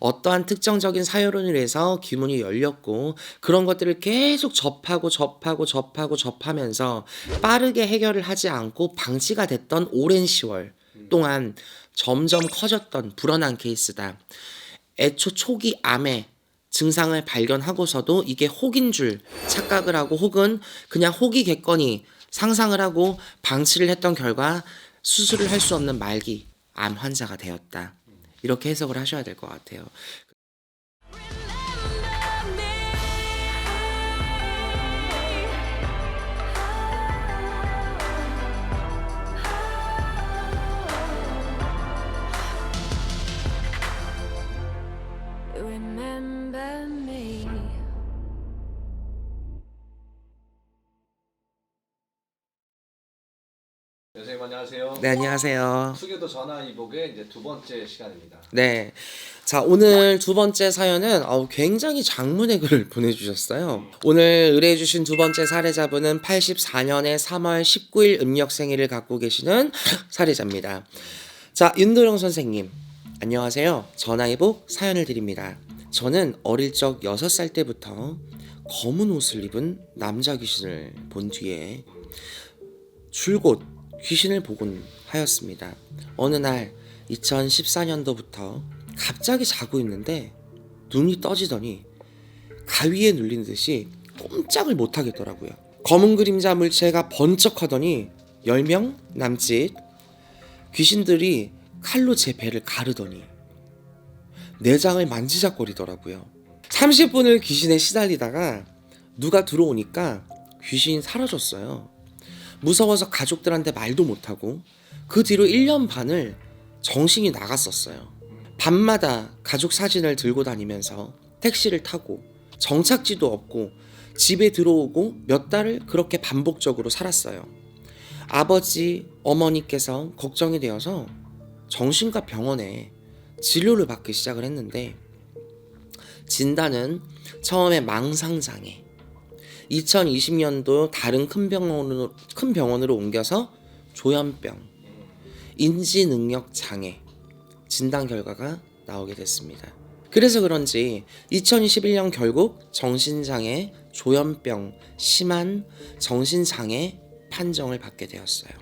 어떠한 특정적인 사연으로 해서 귀문이 열렸고 그런 것들을 계속 접하면서 빠르게 해결을 하지 않고 방치가 됐던 오랜 시월 동안 점점 커졌던 불어난 케이스다. 애초 초기 암의 증상을 발견하고서도 이게 혹인 줄 착각을 하고 혹은 그냥 혹이겠거니 상상을 하고 방치를 했던 결과 수술을 할 수 없는 말기 암 환자가 되었다. 이렇게 해석을 하셔야 될 것 같아요. Remember me. 선생님 안녕하세요. 네, 안녕하세요. 수교도 전화위복의 이제 두 번째 시간입니다. 네. 자, 오늘 두 번째 사연은 굉장히 장문의 글을 보내주셨어요. 오늘 의뢰해주신 두 번째 사례자분은 84년에 3월 19일 음력생일을 갖고 계시는 사례자입니다. 자, 윤도령 선생님. 안녕하세요. 전화위복 사연을 드립니다. 저는 어릴 적 6살 때부터 검은 옷을 입은 남자 귀신을 본 뒤에 줄곧 귀신을 보곤 하였습니다. 어느 날 2014년도부터 갑자기 자고 있는데 눈이 떠지더니 가위에 눌린 듯이 꼼짝을 못 하겠더라고요. 검은 그림자 물체가 번쩍하더니 10명 남짓 귀신들이 칼로 제 배를 가르더니 내장을 만지작거리더라고요. 30분을 귀신에 시달리다가 누가 들어오니까 귀신이 사라졌어요. 무서워서 가족들한테 말도 못하고 그 뒤로 1년 반을 정신이 나갔었어요. 밤마다 가족 사진을 들고 다니면서 택시를 타고 정착지도 없고 집에 들어오고 몇 달을 그렇게 반복적으로 살았어요. 아버지, 어머니께서 걱정이 되어서 정신과 병원에 진료를 받기 시작을 했는데 진단은 처음에 망상장애, 2020년도 다른 큰 병원으로 옮겨서 조현병, 인지능력장애 진단 결과가 나오게 됐습니다. 그래서 그런지 2021년 결국 정신장애, 조현병, 심한 정신장애 판정을 받게 되었어요.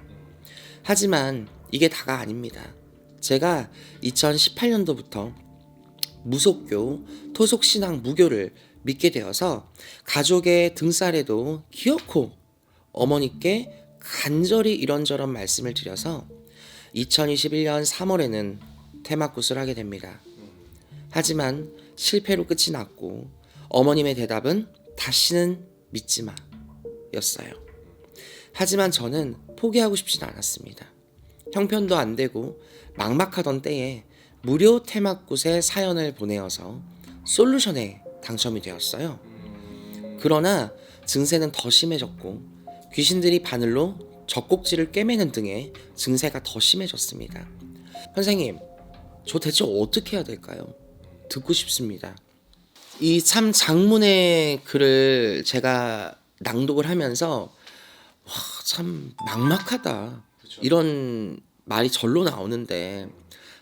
하지만 이게 다가 아닙니다. 제가 2018년도부터 무속교, 토속신앙 무교를 믿게 되어서 가족의 등살에도 기어코 어머니께 간절히 이런저런 말씀을 드려서 2021년 3월에는 테마굿을 하게 됩니다. 하지만 실패로 끝이 났고 어머님의 대답은 다시는 믿지마 였어요. 하지만 저는 포기하고 싶진 않았습니다. 형편도 안 되고 막막하던 때에 무료 테마굿에 사연을 보내어서 솔루션에 당첨이 되었어요. 그러나 증세는 더 심해졌고 귀신들이 바늘로 젖꼭지를 꿰매는 등의 증세가 더 심해졌습니다. 선생님, 저 대체 어떻게 해야 될까요? 듣고 싶습니다. 이 참 장문의 글을 제가 낭독을 하면서 참 막막하다. 그쵸. 이런 말이 절로 나오는데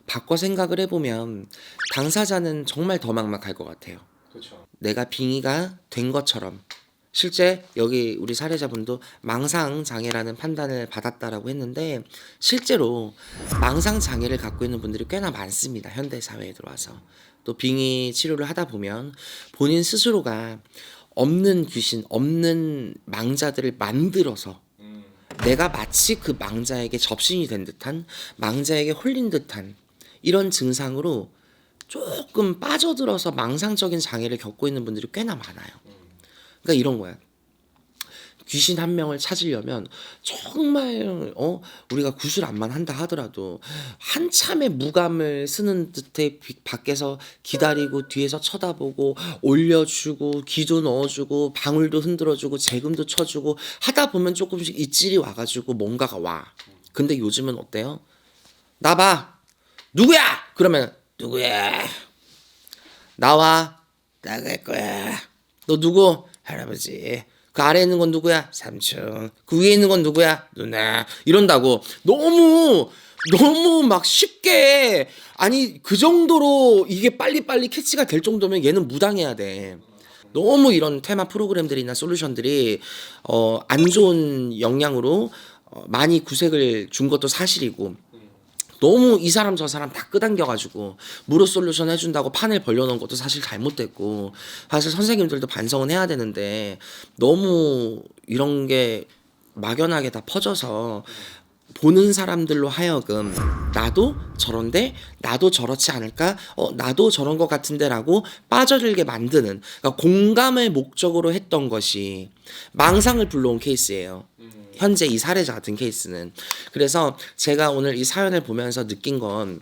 바꿔 생각을 해보면 당사자는 정말 더 막막할 것 같아요. 그렇죠. 내가 빙의가 된 것처럼 실제 여기 우리 사례자분도 망상장애라는 판단을 받았다라고 했는데 실제로 망상장애를 갖고 있는 분들이 꽤나 많습니다. 현대사회에 들어와서. 또 빙의 치료를 하다 보면 본인 스스로가 없는 귀신, 없는 망자들을 만들어서 내가 마치 그 망자에게 접신이 된 듯한, 망자에게 홀린 듯한 이런 증상으로 조금 빠져들어서 망상적인 장애를 겪고 있는 분들이 꽤나 많아요. 그러니까 이런 거야. 귀신 한 명을 찾으려면 정말 우리가 구슬안만 한다 하더라도 한참의 무감을 쓰는 듯해 밖에서 기다리고 뒤에서 쳐다보고 올려주고 기도 넣어주고 방울도 흔들어주고 재금도 쳐주고 하다 보면 조금씩 입질이 와가지고 뭔가가 와. 근데 요즘은 어때요? 나봐. 누구야? 그러면 누구야? 나와. 나갈 거야. 너 누구? 할아버지. 그 아래에 있는 건 누구야? 삼촌. 그 위에 있는 건 누구야? 누나. 이런다고. 너무 너무 막 쉽게 아니 그 정도로 이게 빨리빨리 캐치가 될 정도면 얘는 무당해야 돼. 너무 이런 테마 프로그램들이나 솔루션들이 안 좋은 영향으로 많이 구색을 준 것도 사실이고 너무 이 사람 저 사람 다 끄당겨가지고 무료 솔루션 해준다고 판을 벌려놓은 것도 사실 잘못됐고 사실 선생님들도 반성은 해야 되는데 너무 이런 게 막연하게 다 퍼져서 보는 사람들로 하여금 나도 저런데 나도 저렇지 않을까 나도 저런 것 같은데라고 빠져들게 만드는 그러니까 공감을 목적으로 했던 것이 망상을 불러온 케이스예요. 현재 이 사례자 같은 케이스는. 그래서 제가 오늘 이 사연을 보면서 느낀 건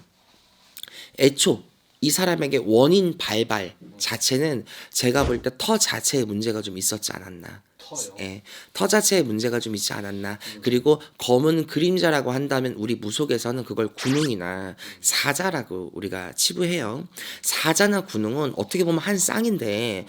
애초 이 사람에게 원인 발발 자체는 제가 볼 때 터 자체에 문제가 좀 있었지 않았나. 터요. 예, 터 자체에 문제가 좀 있지 않았나. 그리고 검은 그림자라고 한다면 우리 무속에서는 그걸 군웅이나 사자라고 우리가 치부해요. 사자나 군웅은 어떻게 보면 한 쌍인데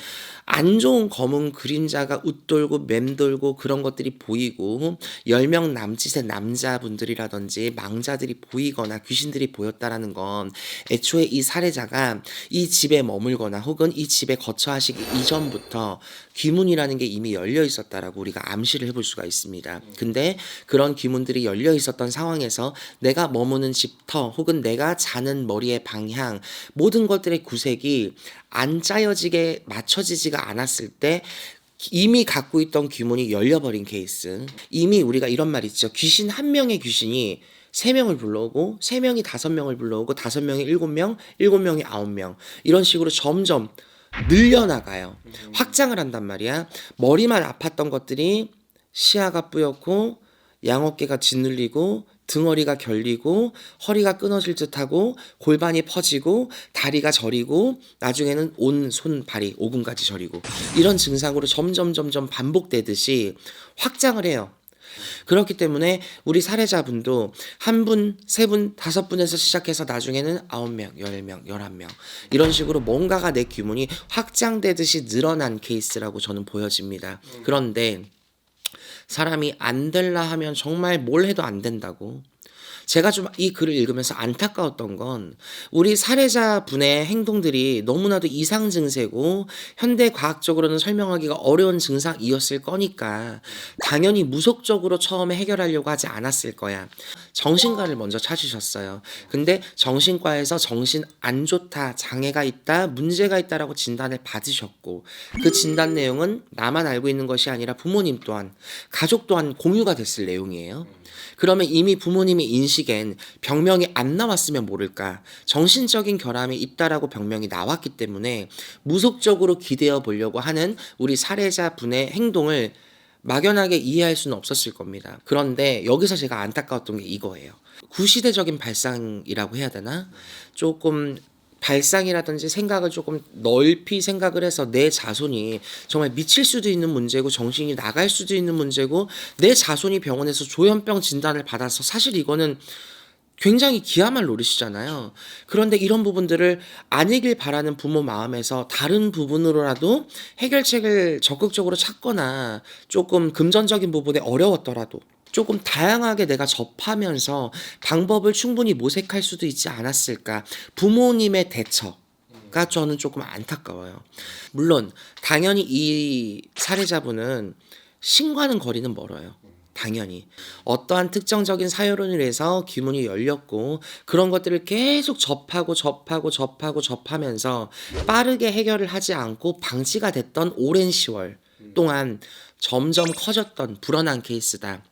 안 좋은 검은 그림자가 웃돌고 맴돌고 그런 것들이 보이고 10명 남짓의 남자분들이라든지 망자들이 보이거나 귀신들이 보였다라는 건 애초에 이 사례자가 이 집에 머물거나 혹은 이 집에 거처하시기 이전부터 귀문이라는 게 이미 열려 있었다라고 우리가 암시를 해볼 수가 있습니다. 근데 그런 귀문들이 열려 있었던 상황에서 내가 머무는 집터 혹은 내가 자는 머리의 방향 모든 것들의 구색이 안 짜여지게 맞춰지지가 않았을 때 이미 갖고 있던 귀문이 열려버린 케이스. 이미 우리가 이런 말 있죠. 귀신 한 명의 귀신이 3명을 불러오고 3명이 5명을 불러오고 5명이 7명, 7명이 9명 이런 식으로 점점 늘려나가요. 확장을 한단 말이야. 머리만 아팠던 것들이 시야가 뿌옇고 양어깨가 짓눌리고 등허리가 결리고 허리가 끊어질 듯하고 골반이 퍼지고 다리가 저리고 나중에는 온 손, 발이 오금까지 저리고 이런 증상으로 점점 반복되듯이 확장을 해요. 그렇기 때문에 우리 사례자분도 한 분, 3분, 5분에서 시작해서 나중에는 9명, 10명, 11명 이런 식으로 뭔가가 내 규모이 확장되듯이 늘어난 케이스라고 저는 보여집니다. 그런데 사람이 안 될라 하면 정말 뭘 해도 안 된다고. 제가 좀 이 글을 읽으면서 안타까웠던 건 우리 사례자분의 행동들이 너무나도 이상 증세고 현대 과학적으로는 설명하기가 어려운 증상이었을 거니까 당연히 무속적으로 처음에 해결하려고 하지 않았을 거야. 정신과를 먼저 찾으셨어요. 근데 정신과에서 정신 안 좋다, 장애가 있다, 문제가 있다라고 진단을 받으셨고 그 진단 내용은 나만 알고 있는 것이 아니라 부모님 또한 가족 또한 공유가 됐을 내용이에요. 그러면 이미 부모님의 인식엔 병명이 안 나왔으면 모를까 정신적인 결함이 있다라고 병명이 나왔기 때문에 무속적으로 기대어 보려고 하는 우리 사례자분의 행동을 막연하게 이해할 수는 없었을 겁니다. 그런데 여기서 제가 안타까웠던 게 이거예요. 구시대적인 발상이라고 해야 되나? 조금 발상이라든지 생각을 조금 넓이 생각을 해서 내 자손이 정말 미칠 수도 있는 문제고 정신이 나갈 수도 있는 문제고 내 자손이 병원에서 조현병 진단을 받아서 사실 이거는 굉장히 기야말 노릇이잖아요. 그런데 이런 부분들을 아니길 바라는 부모 마음에서 다른 부분으로라도 해결책을 적극적으로 찾거나 조금 금전적인 부분에 어려웠더라도 조금 다양하게 내가 접하면서 방법을 충분히 모색할 수도 있지 않았을까. 부모님의 대처가 저는 조금 안타까워요. 물론 당연히 이 사례자분은 신과는 거리는 멀어요. 당연히 어떠한 특정적인 사유론을 해서 귀문이 열렸고 그런 것들을 계속 접하면서 빠르게 해결을 하지 않고 방치가 됐던 오랜 시월 동안 점점 커졌던 불어난 케이스다.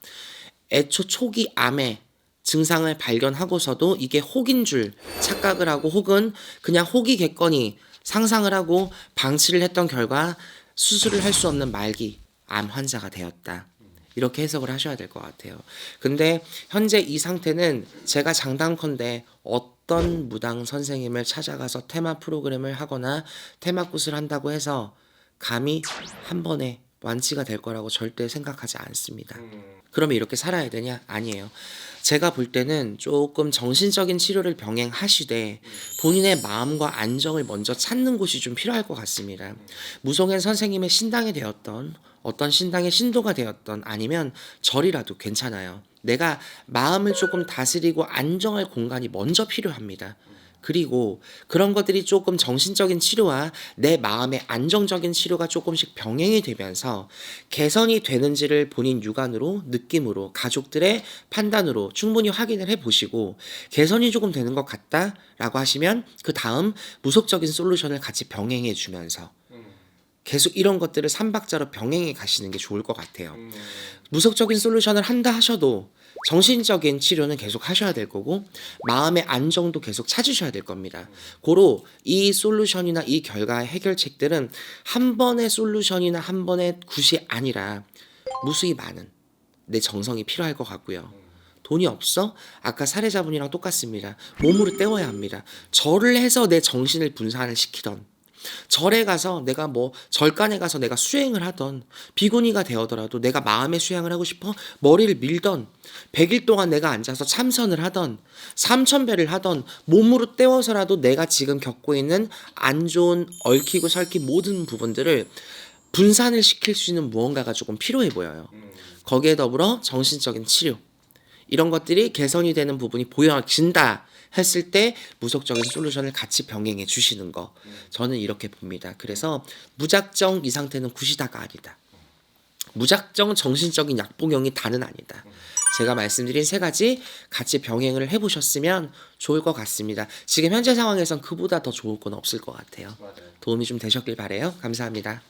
애초 초기 암의 증상을 발견하고서도 이게 혹인 줄 착각을 하고 혹은 그냥 혹이겠거니 상상을 하고 방치를 했던 결과 수술을 할 수 없는 말기 암 환자가 되었다. 이렇게 해석을 하셔야 될 것 같아요. 근데 현재 이 상태는 제가 장담컨대 어떤 무당 선생님을 찾아가서 테마 프로그램을 하거나 테마굿을 한다고 해서 감히 한 번에 완치가 될 거라고 절대 생각하지 않습니다. 그러면 이렇게 살아야 되냐? 아니에요. 제가 볼 때는 조금 정신적인 치료를 병행하시되 본인의 마음과 안정을 먼저 찾는 곳이 좀 필요할 것 같습니다. 무속엔 선생님의 신당이 되었던 어떤 신당의 신도가 되었던 아니면 절이라도 괜찮아요. 내가 마음을 조금 다스리고 안정할 공간이 먼저 필요합니다. 그리고 그런 것들이 조금 정신적인 치료와 내 마음의 안정적인 치료가 조금씩 병행이 되면서 개선이 되는지를 본인 육안으로, 느낌으로, 가족들의 판단으로 충분히 확인을 해보시고 개선이 조금 되는 것 같다라고 하시면 그 다음 무속적인 솔루션을 같이 병행해 주면서 계속 이런 것들을 삼박자로 병행해 가시는 게 좋을 것 같아요. 무속적인 솔루션을 한다 하셔도 정신적인 치료는 계속 하셔야 될 거고 마음의 안정도 계속 찾으셔야 될 겁니다. 고로 이 솔루션이나 이 결과의 해결책들은 한 번의 솔루션이나 한 번의 굿이 아니라 무수히 많은 내 정성이 필요할 것 같고요. 돈이 없어? 아까 사례자분이랑 똑같습니다. 몸으로 때워야 합니다. 절을 해서 내 정신을 분산을 시키던 절에 가서 내가 뭐 절간에 가서 내가 수행을 하던 비구니가 되어더라도 내가 마음의 수행을 하고 싶어 머리를 밀던 100일 동안 내가 앉아서 참선을 하던 3000배를 하던 몸으로 때워서라도 내가 지금 겪고 있는 안 좋은 얽히고 설킨 모든 부분들을 분산을 시킬 수 있는 무언가가 조금 필요해 보여요. 거기에 더불어 정신적인 치료 이런 것들이 개선이 되는 부분이 보여진다 했을 때 무속적인 솔루션을 같이 병행해 주시는 거 저는 이렇게 봅니다. 그래서 무작정 이 상태는 굿이다가 아니다. 무작정 정신적인 약복용이 다는 아니다. 제가 말씀드린 세 가지 같이 병행을 해보셨으면 좋을 것 같습니다. 지금 현재 상황에선 그보다 더 좋을 건 없을 것 같아요. 맞아요. 도움이 좀 되셨길 바라요. 감사합니다.